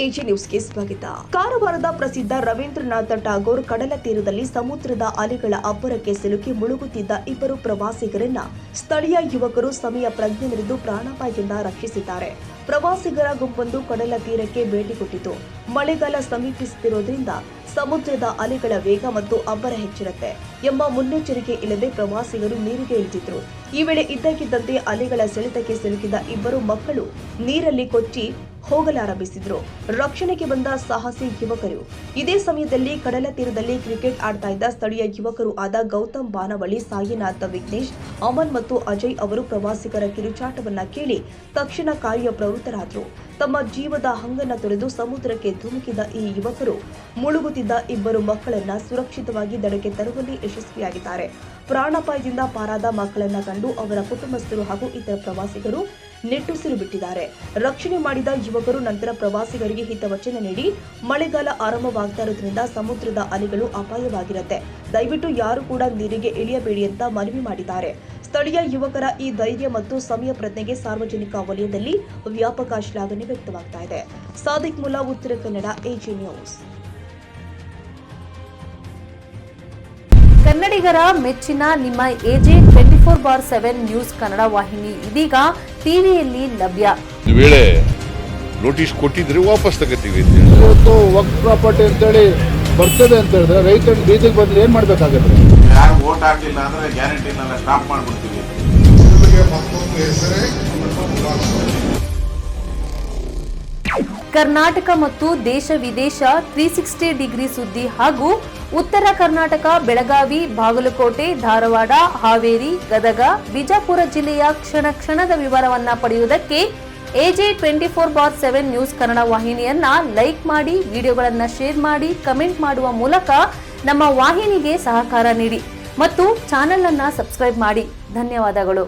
AG ನ್ಯೂಸ್ಗೆ ಸ್ವಾಗತ. ಕಾರವಾರದ ಪ್ರಸಿದ್ಧ ರವೀಂದ್ರನಾಥ ಟಾಗೋರ್ ಕಡಲ ತೀರದಲ್ಲಿ ಸಮುದ್ರದ ಅಲೆಗಳ ಅಬ್ಬರಕ್ಕೆ ಸಿಲುಕಿ ಮುಳುಗುತ್ತಿದ್ದ ಇಬ್ಬರು ಪ್ರವಾಸಿಗರನ್ನ ಸ್ಥಳೀಯ ಯುವಕರು ಸಮಯ ಪ್ರಜ್ಞೆ ಮೆರೆದು ಪ್ರಾಣಾಪಾಯದಿಂದ ರಕ್ಷಿಸಿದ್ದಾರೆ. ಪ್ರವಾಸಿಗರ ಗುಂಪೊಂದು ಕಡಲ ತೀರಕ್ಕೆ ಭೇಟಿ ಕೊಟ್ಟಿತು. ಮಳೆಗಾಲ ಸಮೀಪಿಸುತ್ತಿರುವುದರಿಂದ ಸಮುದ್ರದ ಅಲೆಗಳ ವೇಗ ಮತ್ತು ಅಬ್ಬರ ಹೆಚ್ಚಿರುತ್ತೆ ಎಂಬ ಮುನ್ನೆಚ್ಚರಿಕೆ ಇಲ್ಲದೆ ಪ್ರವಾಸಿಗರು ನೀರಿಗೆ ಇಳಿದಿದ್ರು. ಈ ವೇಳೆ ಇದ್ದಕ್ಕಿದ್ದಂತೆ ಅಲೆಗಳ ಸೆಳೆತಕ್ಕೆ ಸಿಲುಕಿದ ಇಬ್ಬರು ಮಕ್ಕಳು ನೀರಲ್ಲಿ ಕೊಚ್ಚಿ ಹೋಗಲಾರಂಭಿಸಿದ್ರು. ರಕ್ಷಣೆಗೆ ಬಂದ ಸಾಹಸಿ ಯುವಕರು. ಇದೇ ಸಮಯದಲ್ಲಿ ಕಡಲ ತೀರದಲ್ಲಿ ಕ್ರಿಕೆಟ್ ಆಡ್ತಾ ಇದ್ದ ಸ್ಥಳೀಯ ಯುವಕರು ಆದ ಗೌತಮ್ ಬಾನವಳ್ಳಿ, ಸಾಯಿನಾಥ, ವಿಘ್ನೇಶ್, ಅಮನ್ ಮತ್ತು ಅಜಯ್ ಅವರು ಪ್ರವಾಸಿಗರ ಕಿರುಚಾಟವನ್ನ ಕೇಳಿ ತಕ್ಷಣ ಕಾರ್ಯಪ್ರವೃತ್ತರಾದರು. ತಮ್ಮ ಜೀವದ ಹಂಗನ್ನ ತೊರೆದು ಸಮುದ್ರಕ್ಕೆ ಧುಮುಕಿದ ಈ ಯುವಕರು ಮುಳುಗುತ್ತಿದ್ದ ಇಬ್ಬರು ಮಕ್ಕಳನ್ನ ಸುರಕ್ಷಿತವಾಗಿ ದಡಕ್ಕೆ ತರುವಲ್ಲಿ ಯಶಸ್ವಿಯಾಗಿದ್ದಾರೆ. ಪ್ರಾಣಾಪಾಯದಿಂದ ಪಾರಾದ ಮಕ್ಕಳನ್ನ ಕಂಡು ಅವರ ಕುಟುಂಬಸ್ಥರು ಹಾಗೂ ಇತರ ಪ್ರವಾಸಿಗರು ನಿಟ್ಟುಸಿರು ಬಿಟ್ಟಿದ್ದಾರೆ. ರಕ್ಷಣೆ ಮಾಡಿದ ಯುವಕರು ನಂತರ ಪ್ರವಾಸಿಗರಿಗೆ ಹಿತವಚನ ನೀಡಿ, ಮಳೆಗಾಲ ಆರಂಭವಾಗ್ತಾ ಇರೋದ್ರಿಂದ ಸಮುದ್ರದ ಅಲೆಗಳು ಅಪಾಯವಾಗಿರುತ್ತೆ, ದಯವಿಟ್ಟು ಯಾರು ಕೂಡ ನೀರಿಗೆ ಇಳಿಯಬೇಡಿ ಅಂತ ಮನವಿ ಮಾಡಿದ್ದಾರೆ. ಸ್ಥಳೀಯ ಯುವಕರ ಈ ಧೈರ್ಯ ಮತ್ತು ಸಮಯ ಪ್ರಜ್ಞೆಗೆ ಸಾರ್ವಜನಿಕ ವಲಯದಲ್ಲಿ ವ್ಯಾಪಕ ಶ್ಲಾಘನೆ ವ್ಯಕ್ತವಾಗ್ತಾ ಇದೆ. Sadiq Mulla, Uttara Kannada, AG news. ಕನ್ನಡಿಗರ ಮೆಚ್ಚಿನ ನಿಮ್ಮ ಎಜೆ 24/7 ನ್ಯೂಸ್ ಕನ್ನಡ ವಾಹಿನಿ ಇದೀಗ ಟಿವಿಯಲ್ಲಿ ಲಭ್ಯ. ವೇಳೆ ನೋಟಿಸ್ ಕೊಟ್ಟಿದ್ರೆ ವಾಪಸ್ ತಗೋತೀವಿ. ಇವತ್ತು ವಕ್ಫ್ ಪ್ರಾಪರ್ಟಿ ಅಂತೇಳಿ ಬರ್ತದೆ ಅಂತ ಹೇಳಿದ್ರೆ ರೈತರು ಬೀದಿಗೆ ಬಂದ್ರೆ ಏನ್ ಮಾಡ್ಬೇಕಾಗತ್ತೆ? ಯಾರು ವೋಟ್ ಹಾಕಿಲ್ಲ ಅಂದ್ರೆ ಗ್ಯಾರಂಟಿನೆಲ್ಲ ಸ್ಟಾಪ್ ಮಾಡ್ಬಿಡ್ತೀವಿ. ಕರ್ನಾಟಕ ಮತ್ತು ದೇಶ ವಿದೇಶ 360 ಡಿಗ್ರಿ ಸುದ್ದಿ ಹಾಗೂ ಉತ್ತರ ಕರ್ನಾಟಕ, ಬೆಳಗಾವಿ, ಬಾಗಲಕೋಟೆ, ಧಾರವಾಡ, ಹಾವೇರಿ, ಗದಗ, ಬಿಜಾಪುರ ಜಿಲ್ಲೆಯ ಕ್ಷಣ ಕ್ಷಣದ ವಿವರವನ್ನ ಪಡೆಯುವುದಕ್ಕೆ ಎಜೆ 24/7 ನ್ಯೂಸ್ ಕನ್ನಡ ವಾಹಿನಿಯನ್ನ ಲೈಕ್ ಮಾಡಿ, ವಿಡಿಯೋಗಳನ್ನ ಶೇರ್ ಮಾಡಿ, ಕಮೆಂಟ್ ಮಾಡುವ ಮೂಲಕ ನಮ್ಮ ವಾಹಿನಿಗೆ ಸಹಕಾರ ನೀಡಿ ಮತ್ತು ಚಾನೆಲ್ ಅನ್ನ ಸಬ್ಸ್ಕ್ರೈಬ್ ಮಾಡಿ. ಧನ್ಯವಾದಗಳು.